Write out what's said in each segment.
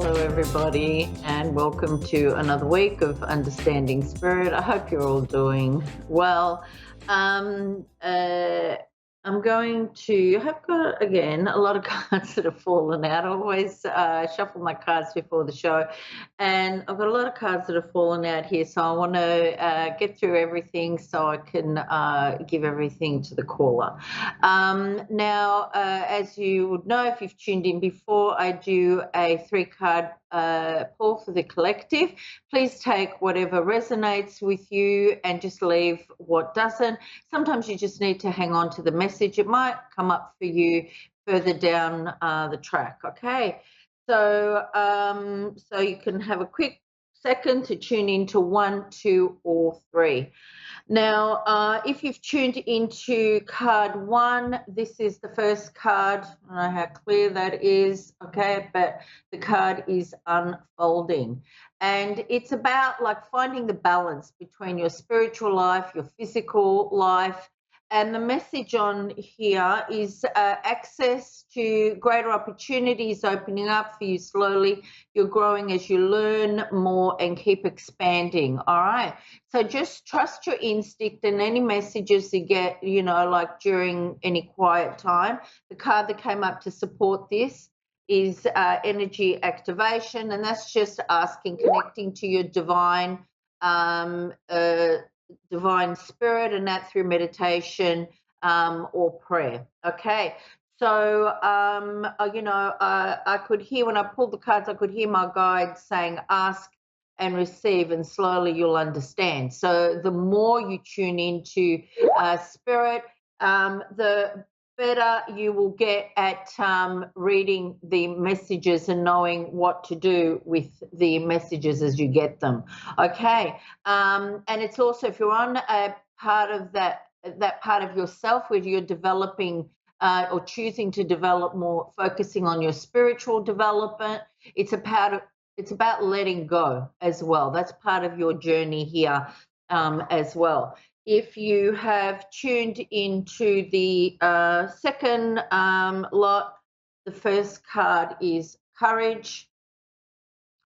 Hello, everybody, and welcome to another week of Understanding Spirit. I hope you're all doing well. Um, uh, I'm going to have got again a lot of cards that have fallen out. I always shuffle my cards before the show, and I've got a lot of cards that have fallen out here. So I want to get through everything so I can give everything to the caller. Now, as you would know, if you've tuned in before, I do a 3-card pull for the collective. Please take whatever resonates with you and just leave what doesn't. Sometimes you just need to hang on to the message. It might come up for you further down the track. Okay. So you can have a quick second to tune into 1, 2, or 3. Now, if you've tuned into card 1, this is the first card. I don't know how clear that is, okay, but the card is unfolding. And it's about like finding the balance between your spiritual life, your physical life. And the message on here is access to greater opportunities opening up for you slowly. You're growing as you learn more and keep expanding. All right. So just trust your instinct and any messages you get, like during any quiet time. The card that came up to support this is energy activation, and that's just asking, connecting to your um, uh, divine spirit, and that through meditation or prayer. Okay. So, I could hear when I pulled the cards, I could hear my guide saying, ask and receive, and slowly you'll understand. So the more you tune into spirit, the better you will get at reading the messages and knowing what to do with the messages as you get them. Okay. And it's also, if you're on a part of that part of yourself where you're developing or choosing to develop more, focusing on your spiritual development, it's about letting go as well. That's part of your journey here as well. If you have tuned into the second lot, the first card is courage.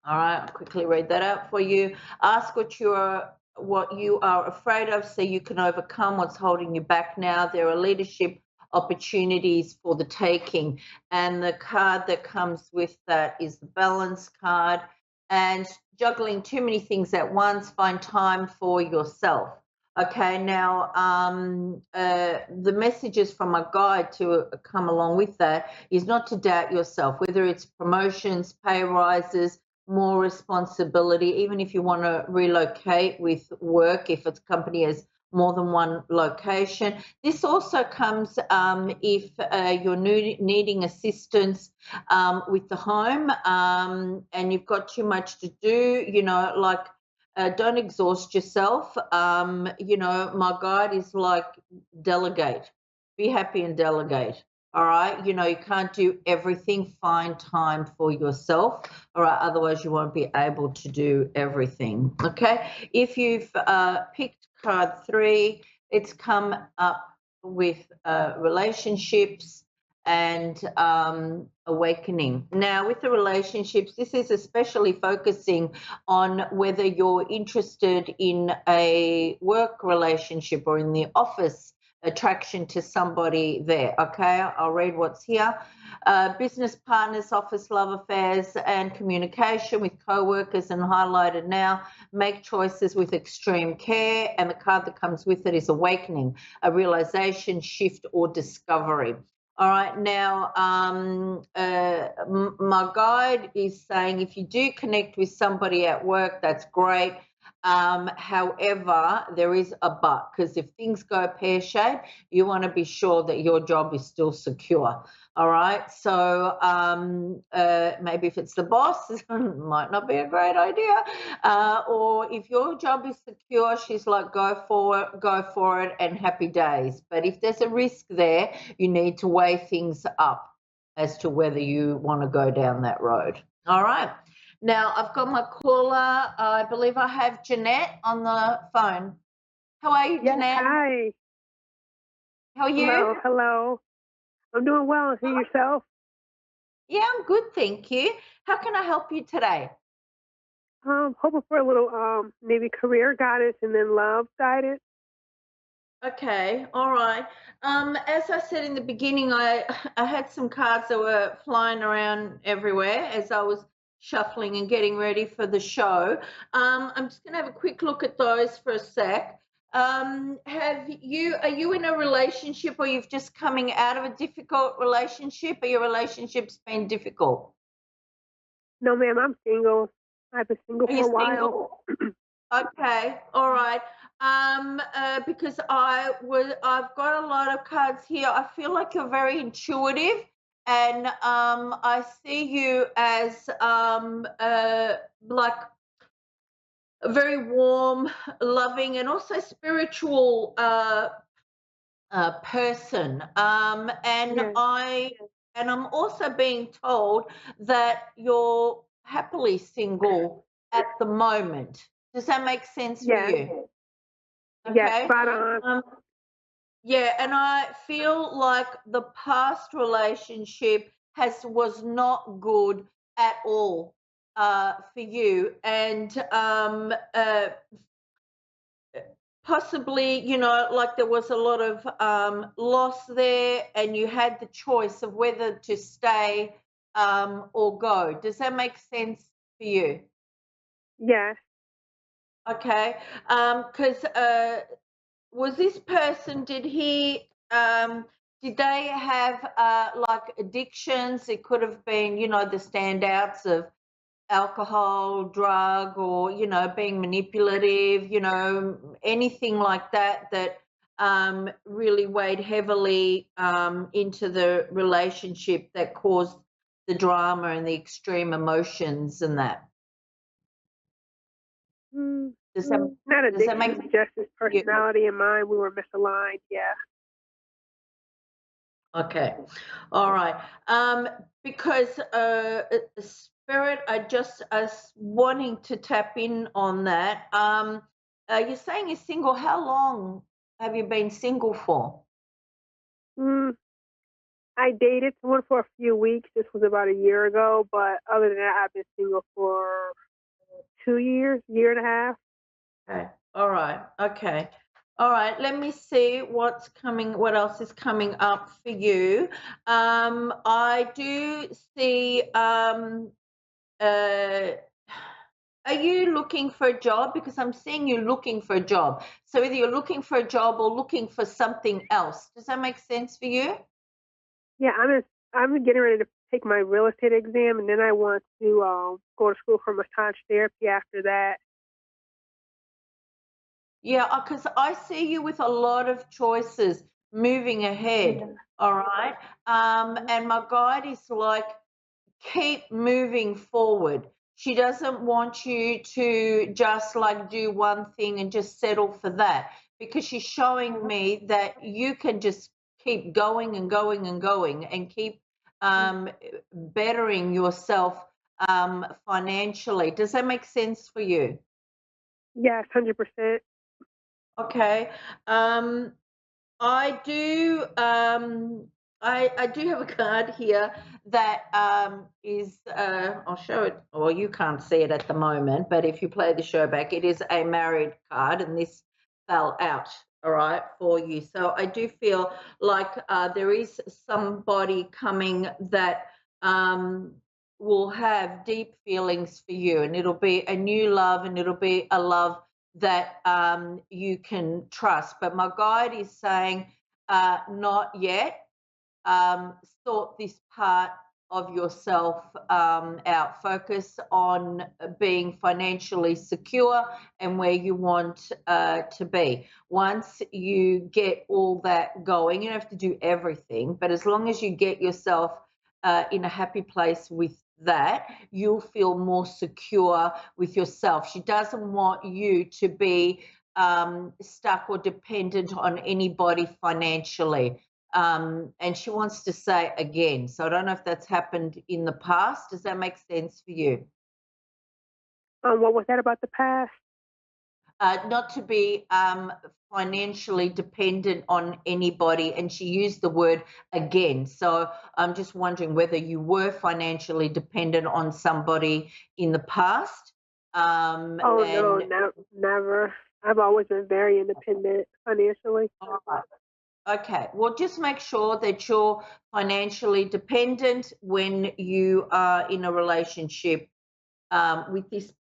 All right, I'll quickly read that out for you. Ask what you are afraid of so you can overcome what's holding you back now. There are leadership opportunities for the taking. And the card that comes with that is the balance card. And juggling too many things at once, find time for yourself. Okay, now the messages from my guide to come along with that is not to doubt yourself, whether it's promotions, pay rises, more responsibility, even if you want to relocate with work, if a company has more than one location. This also comes if you're needing assistance with the home and you've got too much to do, don't exhaust yourself. My guide is like delegate, be happy and delegate. All right. You can't do everything. Find time for yourself. All right. Otherwise, you won't be able to do everything. Okay. If you've picked card 3, it's come up with relationships and awakening. Now, with the relationships, this is especially focusing on whether you're interested in a work relationship or in the office attraction to somebody there. Okay, I'll read what's here. Business partners, office love affairs, and communication with co-workers, and highlighted now. Make choices with extreme care, and the card that comes with it is awakening, a realization, shift, or discovery. All right, now my guide is saying if you do connect with somebody at work, that's great. However, there is a but, because if things go pear-shaped, you want to be sure that your job is still secure. All right. So maybe if it's the boss, it might not be a great idea. Or if your job is secure, she's like, go for it, and happy days. But if there's a risk there, you need to weigh things up as to whether you want to go down that road. All right. Now, I've got my caller. I believe I have Jeanette on the phone. How are you, Yes, Jeanette? hi. How are you? Hello. I'm doing well. And yourself? Yeah, I'm good, thank you. How can I help you today? Hoping for a little maybe career guidance and then love guidance. Okay, all right. As I said in the beginning, I had some cards that were flying around everywhere as I was shuffling and getting ready for the show. I'm just going to have a quick look at those for a sec. Are you in a relationship, or you've just coming out of a difficult relationship, or your relationship's been difficult? No, ma'am, I'm single. I've been single Are you for a while. single? Okay, all right. Because I've got a lot of cards here. I feel like you're very intuitive, and I see you as like a very warm, loving, and also spiritual person. Yes, And I'm also being told that you're happily single at the moment. Does that make sense for yes, you? yes, Okay. spot on. Um, yeah, and I feel like the past relationship was not good at all for you, and possibly, like there was a lot of loss there, and you had the choice of whether to stay or go. Does that make sense for you? Yes, Okay, because was this person, did they have like addictions? It could have been, the standouts of alcohol, drug, or, being manipulative, anything like that that really weighed heavily into the relationship that caused the drama and the extreme emotions and that. mm, Does that not does that make addiction, sense just his to you? personality and mine. We were misaligned. Yeah. Okay. All right. Because spirit, I just wanting to tap in on that. You're saying you're single. How long have you been single for? Mm, I dated someone for a few weeks. This was about a year ago, but other than that, I've been single for 2 years, year and a half. Okay. All right. Okay. All right. Let me see what's coming. What else is coming up for you? I do see. Uh, Are you looking for a job? Because I'm seeing you looking for a job. So either you're looking for a job or looking for something else. Does that make sense for you? Yeah, I'm getting ready to take my real estate exam, and then I want to go to school for massage therapy after that. Yeah, because I see you with a lot of choices moving ahead. Yeah. All right. And my guide is like, keep moving forward. She doesn't want you to just like do one thing and just settle for that, because she's showing me that you can just keep going and going and going and keep bettering yourself financially. Does that make sense for you? Yes, 100%. Okay. Um, I do. I do have a card here that is. I'll show it. Well, you can't see it at the moment, but if you play the show back, it is a married card, and this fell out. All right, for you. So I do feel like there is somebody coming that will have deep feelings for you, and it'll be a new love, and it'll be a love that you can trust. But my guide is saying, not yet. Sort this part of yourself out. Focus on being financially secure and where you want to be. Once you get all that going, you don't have to do everything, but as long as you get yourself in a happy place with that, you'll feel more secure with yourself. She doesn't want you to be stuck or dependent on anybody financially. And she wants to say again. So I don't know if that's happened in the past. Does that make sense for you? What was that about the past? not to be financially dependent on anybody. And she used the word again. So I'm just wondering whether you were financially dependent on somebody in the past. Oh no, never. I've always been very independent financially. All right. Okay, well, just make sure that you're financially dependent when you are in a relationship with this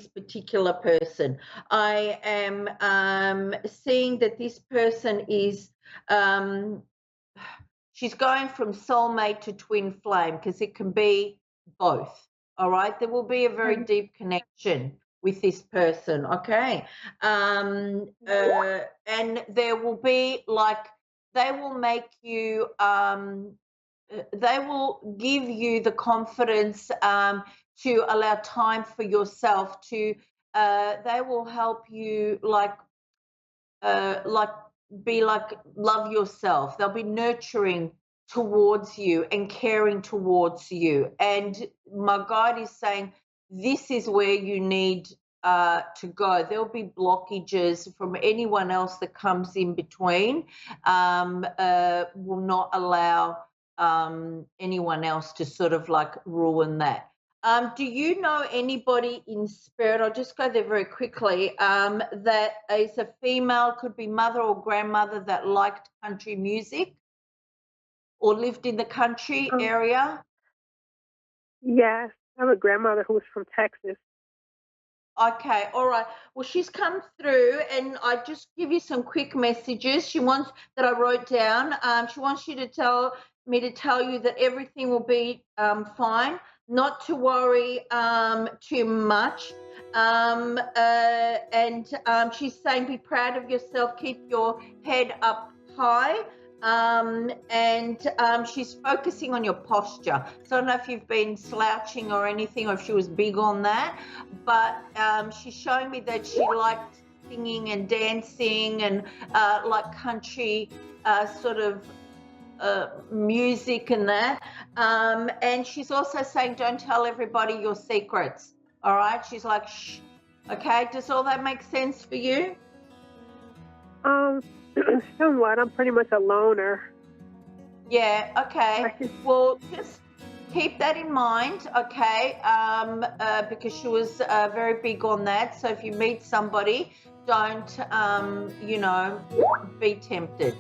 particular person. I am seeing that this person is she's going from soulmate to twin flame, because it can be both. All right, there will be a very deep connection with this person. Okay, and there will be like they will make you. They will give you the confidence to allow time for yourself to. They will help you like be like love yourself. They'll be nurturing towards you and caring towards you. And my guide is saying this is where you need to go. There'll be blockages from anyone else that comes in between. Will not allow anyone else to sort of like ruin that. Do you know anybody in spirit? I'll just go there very quickly. That is a female, could be mother or grandmother, that liked country music or lived in the country area? Yes, I have a grandmother who was from Texas. Okay, all right. Well, she's come through, and I just give you some quick messages. She wants that I wrote down. She wants you to tell you that everything will be fine. Not to worry too much. And she's saying, be proud of yourself. Keep your head up high. And she's focusing on your posture. So I don't know if you've been slouching or anything, or if she was big on that, but she's showing me that she liked singing and dancing and like country sort of music and that. And she's also saying, don't tell everybody your secrets. All right. She's like, shh. Okay. Does all that make sense for you? Somewhat. I'm pretty much a loner. Yeah, okay. Well, just keep that in mind, okay? Because she was very big on that. So if you meet somebody, don't, be tempted.